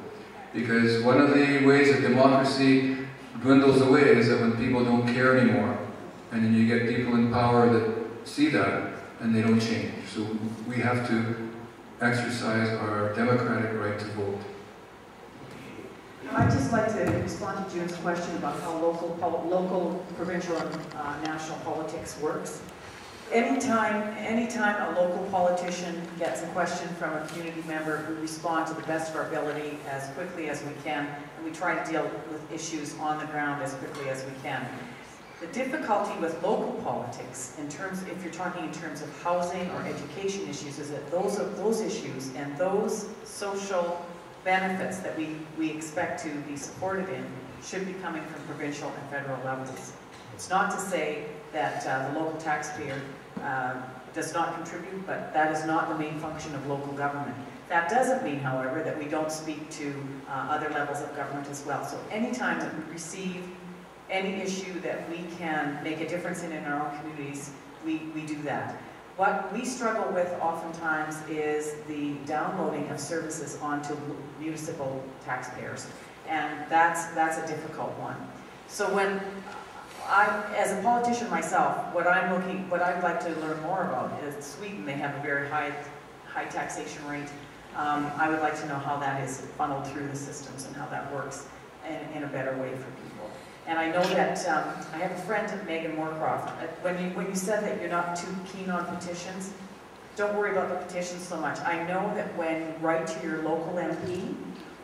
Because one of the ways that democracy dwindles away is that when people don't care anymore, and then you get people in power that see that, and they don't change. So we have to exercise our democratic right to vote. I'd just like to respond to June's question about how local, provincial, and national politics works. Anytime a local politician gets a question from a community member, we respond to the best of our ability as quickly as we can, and we try to deal with issues on the ground as quickly as we can. The difficulty with local politics, if you're talking in terms of housing or education issues, is that those issues and those social benefits that we expect to be supported in should be coming from provincial and federal levels. It's not to say that the local taxpayer does not contribute, but that is not the main function of local government. That doesn't mean, however, that we don't speak to other levels of government as well. So anytime that we receive any issue that we can make a difference in our own communities, we do that. What we struggle with oftentimes is the downloading of services onto municipal taxpayers, and that's a difficult one. So when as a politician myself, what I'd like to learn more about is Sweden. They have a very high taxation rate. I would like to know how that is funneled through the systems and how that works in a better way for people. And I know that I have a friend, Megan Moorcroft. When you said that you're not too keen on petitions, don't worry about the petitions so much. I know that when you write to your local MP,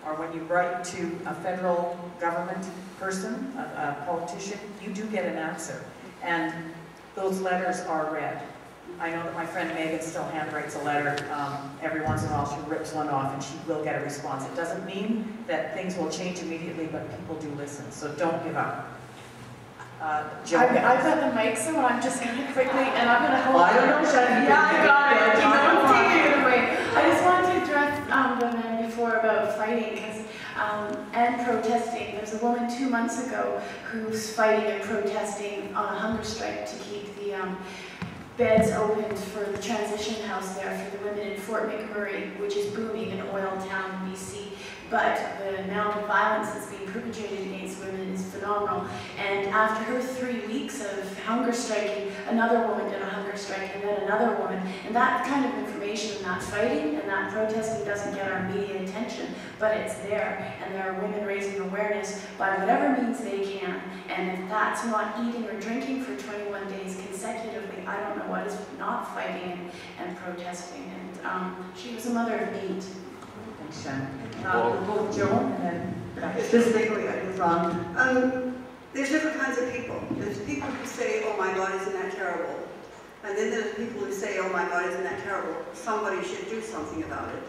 or when you write to a federal government person, a politician, you do get an answer. And those letters are read. I know that my friend Megan still handwrites a letter. Every once in a while she rips one off and she will get a response. It doesn't mean that things will change immediately, but people do listen, so don't give up. Jill. I've got the mic, so I'm just going to quickly, and I'm going to hold I don't know, Shannon. Yeah, I got it. No one's taking it away. I just wanted to address the man before about fighting, because and protesting. There's a woman 2 months ago who's fighting and protesting on a hunger strike to keep the beds opened for the transition house there for the women in Fort McMurray, which is booming in Oil Town, BC. But the amount of violence that's being perpetrated against women is phenomenal. And after her 3 weeks of hunger striking, another woman did a hunger strike, and then another woman. And that kind of information and that fighting and that protesting doesn't get our media attention, but it's there. And there are women raising awareness by whatever means they can. And if that's not eating or drinking for 21 days consecutively, I don't know what is not fighting and protesting. And she was a mother of 8. Thanks, Shannon. We'll go with Joan, and then specifically, I was wrong. There's different kinds of people. There's people who say, oh my God, isn't that terrible? And then there's people who say, oh my God, isn't that terrible? Somebody should do something about it.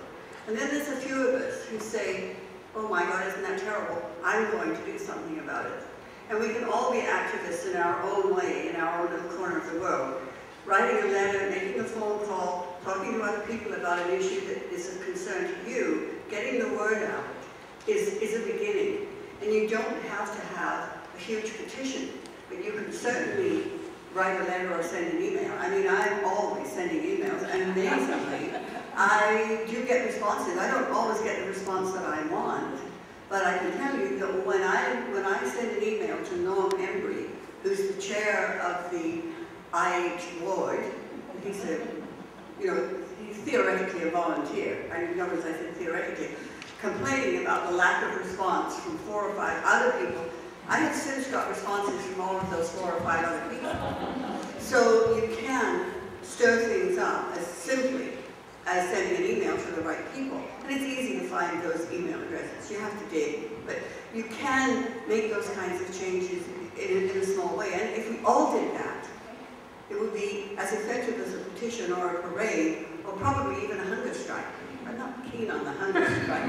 And then there's a few of us who say, oh my God, isn't that terrible? I'm going to do something about it. And we can all be activists in our own way, in our own little corner of the world. Writing a letter, making a phone call, talking to other people about an issue that is of concern to you, getting the word out is a beginning. And you don't have to have a huge petition, but you can certainly write a letter or send an email. I mean, I'm always sending emails, and amazingly, I do get responses. I don't always get the response that I want, but I can tell you that when I send an email to Norm Embry, who's the chair of the IH ward, he's theoretically a volunteer. I notice I said theoretically, complaining about the lack of response from 4 or 5 other people. I have since got responses from all of those 4 or 5 other people. So you can stir things up as simply as sending an email to the right people. And it's easy to find those email addresses. You have to dig. But you can make those kinds of changes in a small way. And if we all did that, it would be as effective as a petition or a parade, or probably even a hunger strike. I'm not keen on the hunger strike.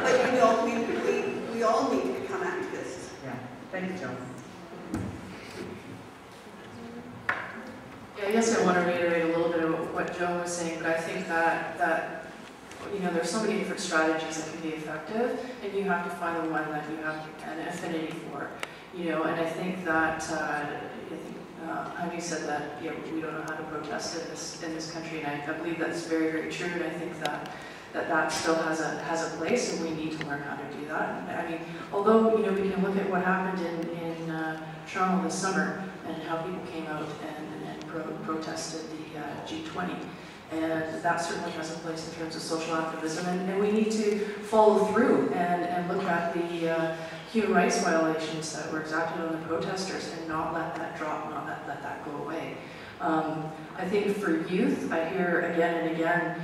But you know, we all need to become activists. Yeah. Thank you, Joan. Yeah, I guess I want to reiterate a little bit of what Joan was saying, but I think that there's so many different strategies that can be effective, and you have to find the one that you have an affinity for. And I think that Heidi said that we don't know how to protest in this country, and I believe that's very, very true. And I think that still has a place, and we need to learn how to do that. I mean, although we can look at what happened in Toronto this summer and how people came out and protested the G20, and that certainly has a place in terms of social activism, and we need to follow through and look at the human rights violations that were exacted on the protesters and not let that drop, not let that go away. I think for youth, I hear again and again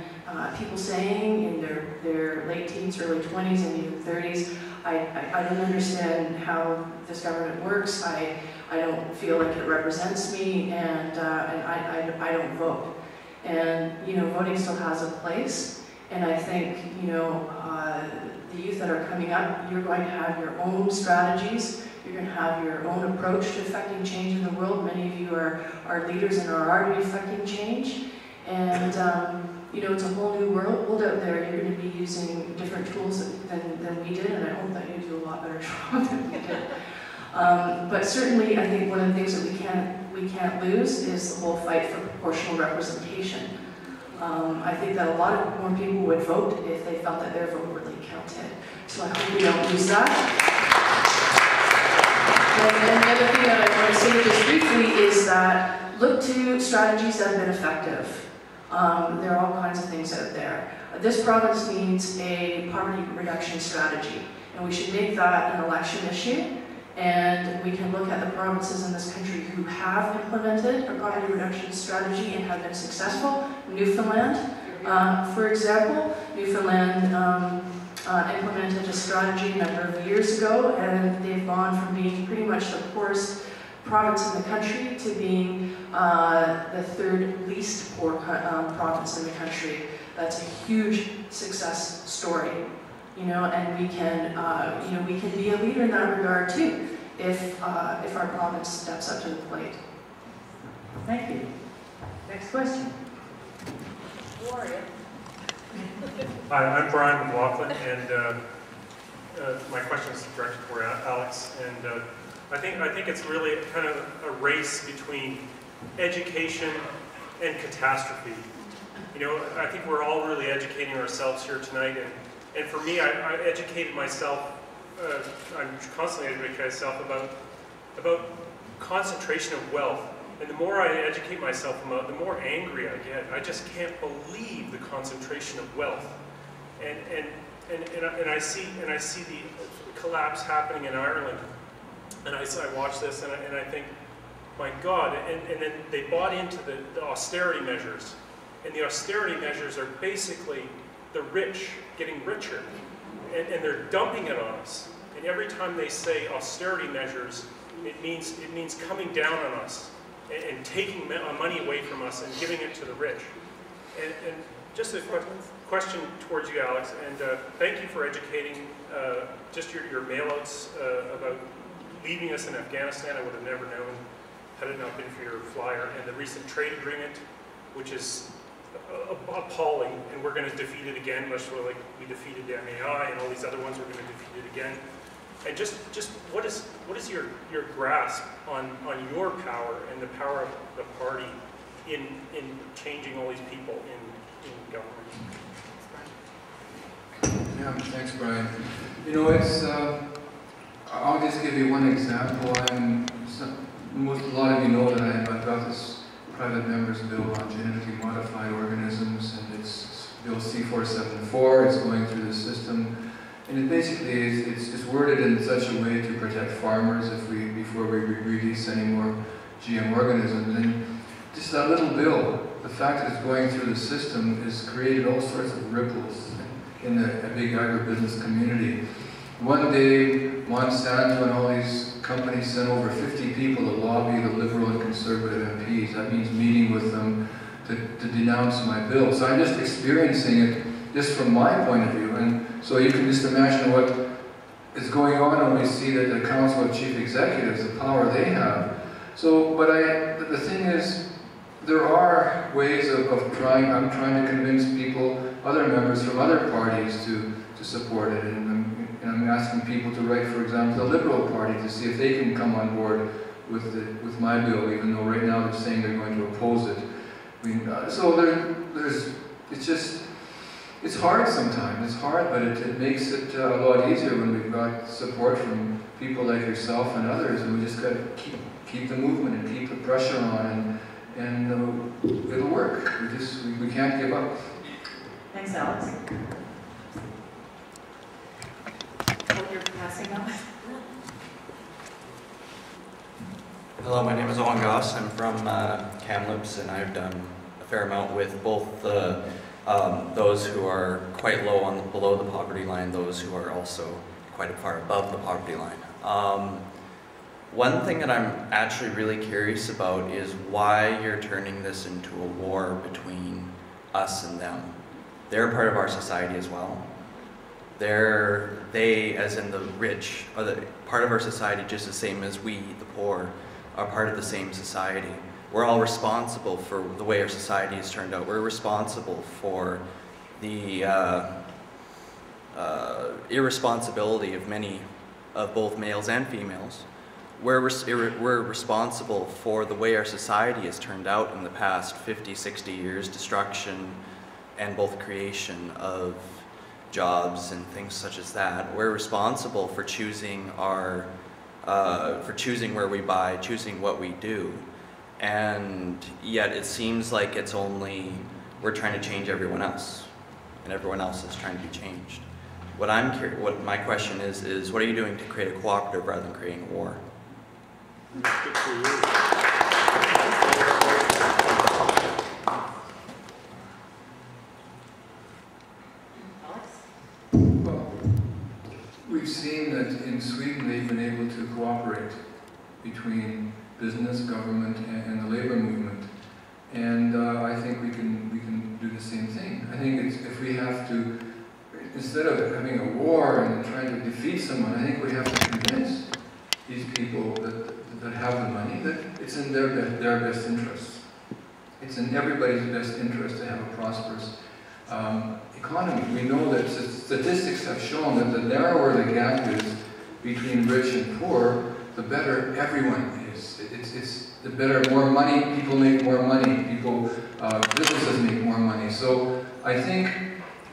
people saying in their late teens, early 20s, and even 30s, I don't understand how this government works. I don't feel like it represents me, and I don't vote. And voting still has a place. And I think the youth that are coming up, you're going to have your own strategies. You're going to have your own approach to affecting change in the world. Many of you are leaders and are already affecting change. And it's a whole new world out there. You're going to be using different tools than we did, and I hope that you do a lot better job than we did. But certainly, I think one of the things that we can't lose is the whole fight for proportional representation. I think that a lot more people would vote if they felt that their vote really counted. So I hope we don't lose that. And the other thing that I want to say just briefly is that look to strategies that have been effective. There are all kinds of things out there. This province needs a poverty reduction strategy, and we should make that an election issue. And we can look at the provinces in this country who have implemented a poverty reduction strategy and have been successful. Newfoundland, for example. Newfoundland implemented a strategy a number of years ago, and they've gone from being pretty much the poorest province in the country to being the 3rd least poor province in the country. That's a huge success story. And we can be a leader in that regard too, if our province steps up to the plate. Thank you. Next question. Gloria. Hi, I'm Brian McLaughlin, and my question is directed for Alex. And I think it's really kind of a race between education and catastrophe. I think we're all really educating ourselves here tonight, and for me, I educated myself. I'm constantly educating myself about concentration of wealth. And the more I educate myself about it, the more angry I get. I just can't believe the concentration of wealth. And I see the collapse happening in Ireland. And I watch this and I think, my God. And then they bought into the austerity measures. And the austerity measures are basically the rich getting richer. And they're dumping it on us. And every time they say austerity measures, it means coming down on us and taking money away from us and giving it to the rich. And just a question towards you, Alex, and thank you for educating just your mailouts about leaving us in Afghanistan. I would have never known had it not been for your flyer, and the recent trade agreement, which is appalling, and we're going to defeat it again, much like we defeated the MAI and all these other ones, we're going to defeat it again. And just what is your grasp on your power and the power of the party in changing all these people in government? Yeah, thanks, Brian. You know, it's I'll just give you one example. A lot of you know that I've got this private member's bill on genetically modified organisms, and it's Bill C-474. It's going through the system, and it basically it's worded in such a way to protect farmers before we release any more GM organisms. And just that little bill, the fact that it's going through the system, has created all sorts of ripples in a big agribusiness community. One day, Monsanto and all these companies sent over 50 people to lobby the Liberal and Conservative MPs. That means meeting with them to denounce my bill. So I'm just experiencing it just from my point of view. And so you can just imagine what is going on when we see that the Council of Chief Executives, the power they have. So, but the thing is, there are ways of trying. I'm trying to convince people, other members from other parties, to support it. And I'm asking people to write, for example, the Liberal Party to see if they can come on board with my bill, even though right now they're saying they're going to oppose it. I mean, so it's hard sometimes. It's hard, but it makes it a lot easier when we've got support from people like yourself and others, and we just got to keep the movement and keep the pressure on, and it'll work. We can't give up. Thanks, Alex. You're passing out. Hello, my name is Owen Goss. I'm from Kamloops, and I've done a fair amount with both those who are quite low below the poverty line, those who are also quite far above the poverty line. One thing that I'm actually really curious about is why you're turning this into a war between us and them. They're part of our society as well. They, as in the rich, are part of our society just the same as we, the poor, are part of the same society. We're all responsible for the way our society has turned out. We're responsible for the irresponsibility of both males and females. We're responsible for the way our society has turned out in the past 50, 60 years, destruction and both creation of jobs and things such as that. We're responsible for choosing choosing where we buy, choosing what we do, and yet it seems like we're trying to change everyone else, and everyone else is trying to be changed. What my question is what are you doing to create a cooperative rather than creating a war? Good for you. We've seen that in Sweden they've been able to cooperate between business, government, and the labor movement, and I think we can do the same thing. I think if we have to, instead of having a war and trying to defeat someone, I think we have to convince these people that have the money that it's in their best interests. It's in everybody's best interest to have a prosperous economy. We know that statistics have shown that the narrower the gap is between rich and poor, the better everyone is. It's the better, more money, people make more money, businesses make more money. So I think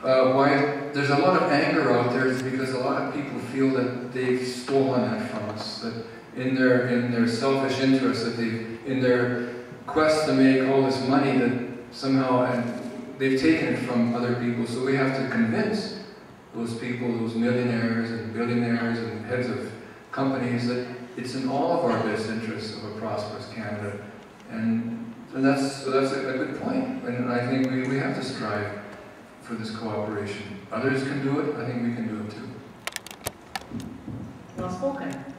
why there's a lot of anger out there is because a lot of people feel that they've stolen that from us, that in their selfish interest, that in their quest to make all this money, that somehow they've taken it from other people. So we have to convince those people, those millionaires and billionaires and heads of companies, that it's in all of our best interests of a prosperous Canada. And that's a good point. And I think we have to strive for this cooperation. Others can do it, I think we can do it too. well spoken.